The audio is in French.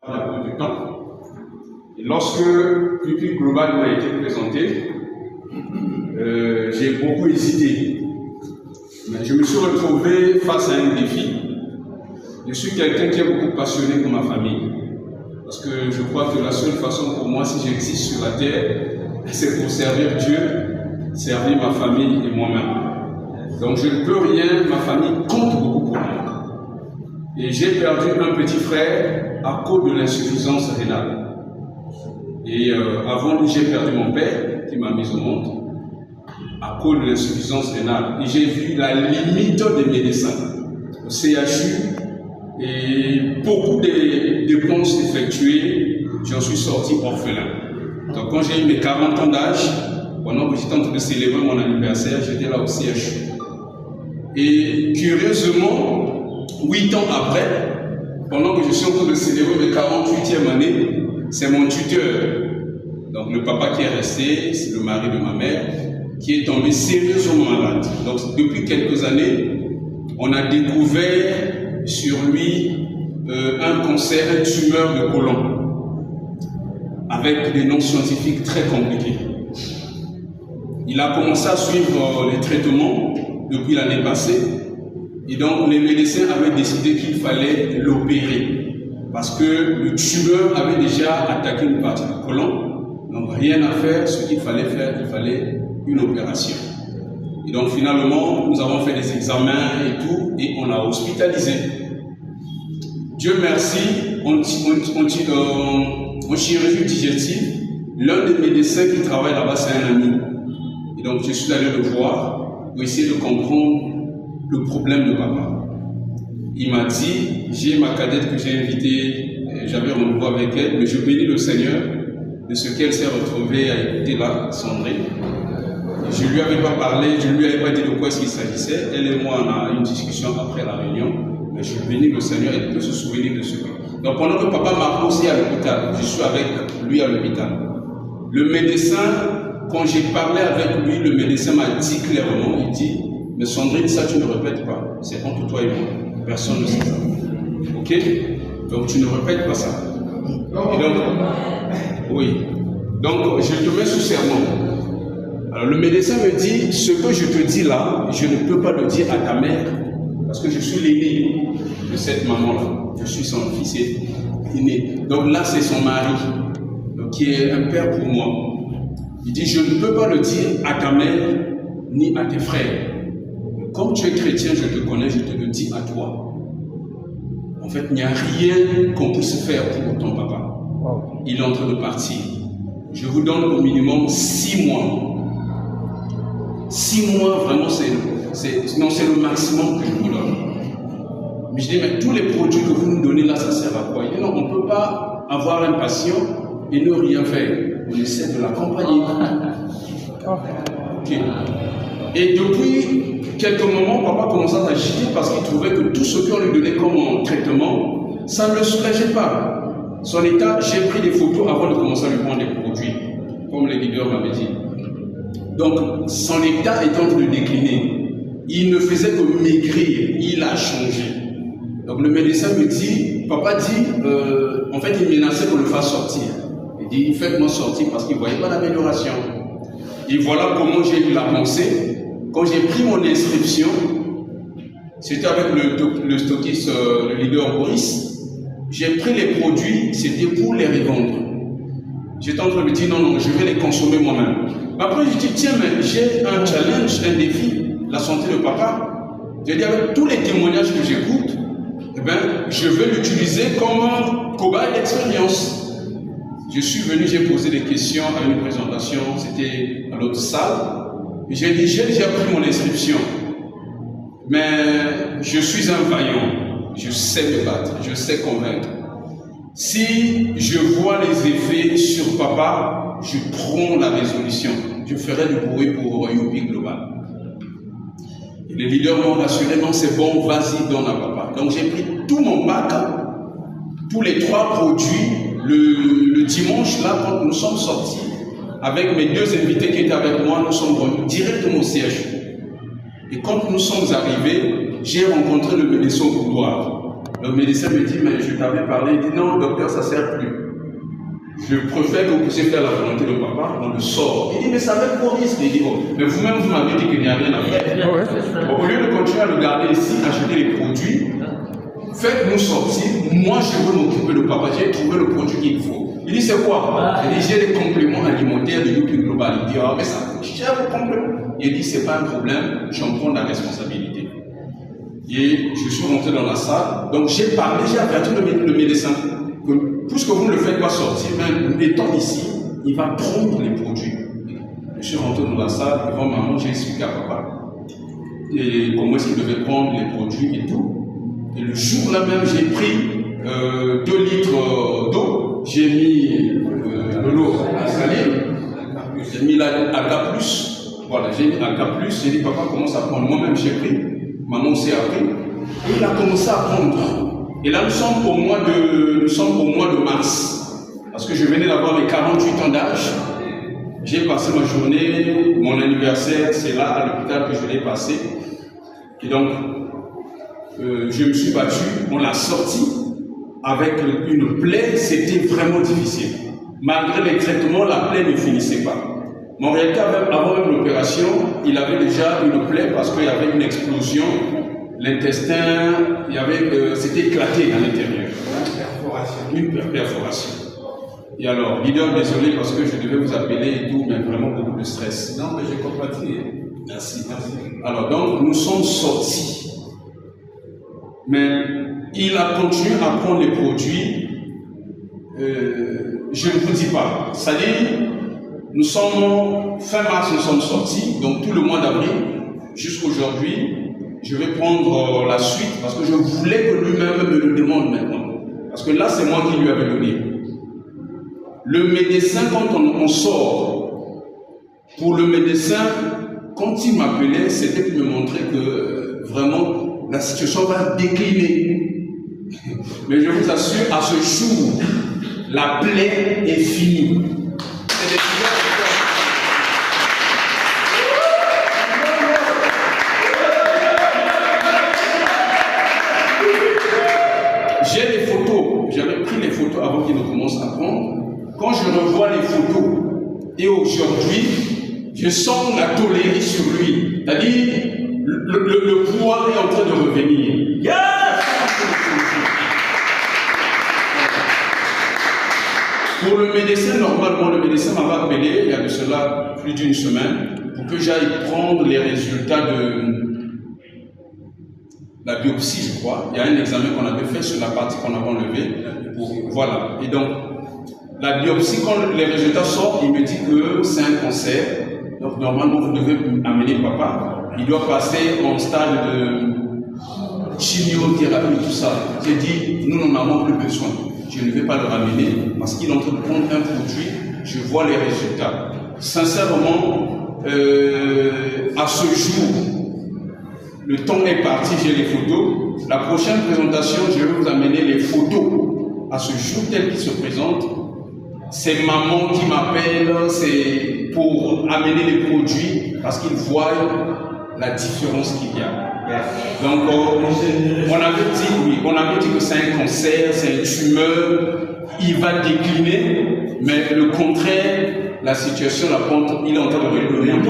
un peu de temps. Et lorsque Public Global m'a été présenté, j'ai beaucoup hésité. Mais je me suis retrouvé face à un défi. Je suis quelqu'un qui est beaucoup passionné pour ma famille. Parce que je crois que la seule façon pour moi, si j'existe sur la terre, c'est pour servir Dieu, servir ma famille et moi-même. Donc je ne peux rien, ma famille compte beaucoup pour moi. Et j'ai perdu un petit frère à cause de l'insuffisance rénale. Et avant lui, j'ai perdu mon père qui m'a mis au monde à cause de l'insuffisance rénale. Et j'ai vu la limite des médecins au CHU et beaucoup de dépenses effectuées, j'en suis sorti orphelin. Donc quand j'ai eu mes 40 ans d'âge, pendant que j'étais en train de célébrer mon anniversaire, j'étais là au CHU. Et curieusement, 8 ans après, pendant que je suis en train de célébrer mes 48e année, c'est mon tuteur, donc le papa qui est resté, c'est le mari de ma mère, qui est tombé sérieusement malade. Donc depuis quelques années, on a découvert sur lui un cancer, une tumeur de côlon, avec des noms scientifiques très compliqués. Il a commencé à suivre les traitements depuis l'année passée, et donc les médecins avaient décidé qu'il fallait l'opérer, parce que le tumeur avait déjà attaqué une partie du côlon, donc rien à faire, ce qu'il fallait faire, il fallait une opération. Et donc finalement, nous avons fait des examens et tout, et on l'a hospitalisé. Dieu merci, en chirurgie digestive, l'un des médecins qui travaille là-bas, c'est un ami. Et donc je suis allé le voir pour essayer de comprendre le problème de papa. Il m'a dit, j'ai ma cadette que j'ai invitée, j'avais rendez-vous avec elle, mais je bénis le Seigneur de ce qu'elle s'est retrouvée à écouter là, Sandrine. Je ne lui avais pas parlé, je ne lui avais pas dit de quoi est-ce qu'il s'agissait. Elle et moi, on a eu une discussion après la réunion, mais je bénis le Seigneur et peut se souvenir de ce que. Donc pendant que papa m'a aussi à l'hôpital, je suis avec lui à l'hôpital. Le médecin, quand j'ai parlé avec lui, le médecin m'a dit clairement, il dit, mais Sandrine, ça tu ne répètes pas, c'est entre toi et moi, personne ne sait ça. Ok? Donc tu ne répètes pas ça. Et donc, oui. Donc je te mets sous serment. Alors le médecin me dit, ce que je te dis là, je ne peux pas le dire à ta mère, parce que je suis l'aîné de cette maman-là. Je suis son fils aîné. Donc là, c'est son mari, donc, qui est un père pour moi. Il dit, je ne peux pas le dire à ta mère, ni à tes frères. Comme tu es chrétien, je te connais, je te le dis à toi. En fait, il n'y a rien qu'on puisse faire pour ton papa. Il est en train de partir. Je vous donne au minimum 6 mois. 6 mois, vraiment, c'est le maximum que je vous donne. Mais je dis, mais tous les produits que vous nous donnez là, ça sert à quoi? Il dit, non, on ne peut pas avoir un patient et ne rien faire. On essaie de l'accompagner. Okay. Et depuis quelques moments, papa commençait à agiter parce qu'il trouvait que tout ce qu'on lui donnait comme traitement, ça ne le soulageait pas. Son état, j'ai pris des photos avant de commencer à lui prendre des produits, comme les leaders m'avaient dit. Donc, son état est en train de décliner. Il ne faisait que maigrir. Il a changé. Donc, le médecin me dit, papa dit, en fait, il menaçait qu'on le fasse sortir. Il dit, faites-moi sortir parce qu'il ne voyait pas l'amélioration. Et voilà comment j'ai eu la pensée. Quand j'ai pris mon inscription, c'était avec le stockiste, le leader Boris. J'ai pris les produits, c'était pour les revendre. J'étais en train de me dire, non, je vais les consommer moi-même. Après, je dis, tiens, mais j'ai un challenge, un défi, la santé de papa. J'ai dit, avec tous les témoignages que j'écoute, eh ben, je vais l'utiliser comme cobaye d'expérience. Je suis venu, j'ai posé des questions à une présentation, c'était à l'autre salle. J'ai dit, j'ai déjà pris mon inscription, mais je suis un vaillant, je sais me battre, je sais convaincre. Si je vois les effets sur papa, je prends la résolution. Je ferai du bruit pour Public Global. Et les leaders m'ont rassuré, non c'est bon, vas-y, donne à papa. Donc j'ai pris tout mon bac, tous les 3 produits, le dimanche là, quand nous sommes sortis, avec mes 2 invités qui étaient avec moi, nous sommes venus directement au CHU. Et quand nous sommes arrivés, j'ai rencontré le médecin au couloir. Le médecin me dit, mais je t'avais parlé. Il dit, non, docteur, ça ne sert plus. Je préfère que vous puissiez faire la volonté de papa, on le sort. Il dit, mais ça va être pour risque. Il dit, oh, mais vous-même, vous m'avez dit qu'il n'y a rien à faire. Bon, au lieu de continuer à le garder ici, acheter les produits, faites-nous sortir. Moi, je veux m'occuper de papa. J'ai trouvé le produit qu'il faut. Il dit, c'est quoi? Il dit, j'ai les compléments alimentaires de Youpi Global. Il dit, ah, mais ça coûte cher le complément. Il dit, c'est pas un problème, j'en prends la responsabilité. Et je suis rentré dans la salle. Donc, j'ai parlé, j'ai averti le médecin. Puisque vous ne le faites pas sortir, même étant ici, il va prendre les produits. Je suis rentré dans la salle, devant maman, j'ai expliqué à papa et comment est-ce qu'il devait prendre les produits et tout. Et le jour-là même, j'ai pris 2 litres d'eau, j'ai mis de l'eau à salir, j'ai mis l'Alka Plus, voilà, j'ai mis Alka Plus, j'ai dit papa commence à prendre, moi-même j'ai pris, maman aussi a pris, et il a commencé à prendre. Et là, nous sommes au mois de mars. Parce que je venais d'avoir mes 48 ans d'âge. J'ai passé ma journée, mon anniversaire, c'est là à l'hôpital que je l'ai passé. Et donc, je me suis battu, on l'a sorti avec une plaie, c'était vraiment difficile. Malgré les traitements, la plaie ne finissait pas. Mais en réalité, avant même l'opération, il avait déjà une plaie parce qu'il y avait une explosion. L'intestin, c'était éclaté à l'intérieur. Une perforation. Et alors, leader, désolé parce que je devais vous appeler et tout, mais vraiment beaucoup de stress. Non, mais j'ai compris. Merci. Alors, donc, nous sommes sortis. Mais il a continué à prendre les produits. Je ne vous dis pas. C'est-à-dire, nous sommes, fin mars, nous sommes sortis, donc tout le mois d'avril, jusqu'aujourd'hui. Je vais prendre la suite parce que je voulais que lui-même me le demande maintenant. Parce que là, c'est moi qui lui avais donné. Le médecin, quand on sort, pour le médecin, quand il m'appelait, c'était pour me montrer que vraiment la situation va décliner. Mais je vous assure, à ce jour, la plaie est finie. J'ai les photos, j'avais pris les photos avant qu'il ne commence à prendre. Quand je revois les photos, et aujourd'hui, je sens la tolérie sur lui. C'est-à-dire, le pouvoir est en train de revenir. Yes! Pour le médecin, normalement, le médecin m'avait appelé, il y a de cela plus d'une semaine, pour que j'aille prendre les résultats de la biopsie, je crois. Il y a un examen qu'on avait fait sur la partie qu'on avait enlevée. Voilà. Et donc, la biopsie, quand les résultats sortent, il me dit que c'est un cancer. Donc, normalement, vous devez amener papa. Il doit passer en stade de chimiothérapie, tout ça. J'ai dit, nous n'en avons plus besoin. Je ne vais pas le ramener parce qu'il est en train de prendre un produit. Je vois les résultats. Sincèrement, à ce jour, le temps est parti, j'ai les photos. La prochaine présentation, je vais vous amener les photos. À ce jour tel qu'il se présente, c'est maman qui m'appelle, c'est pour amener les produits parce qu'ils voient la différence qu'il y a. Donc, on avait dit que c'est un cancer, c'est une tumeur, il va décliner, mais le contraire, la situation, la pente, il est en train de revenir.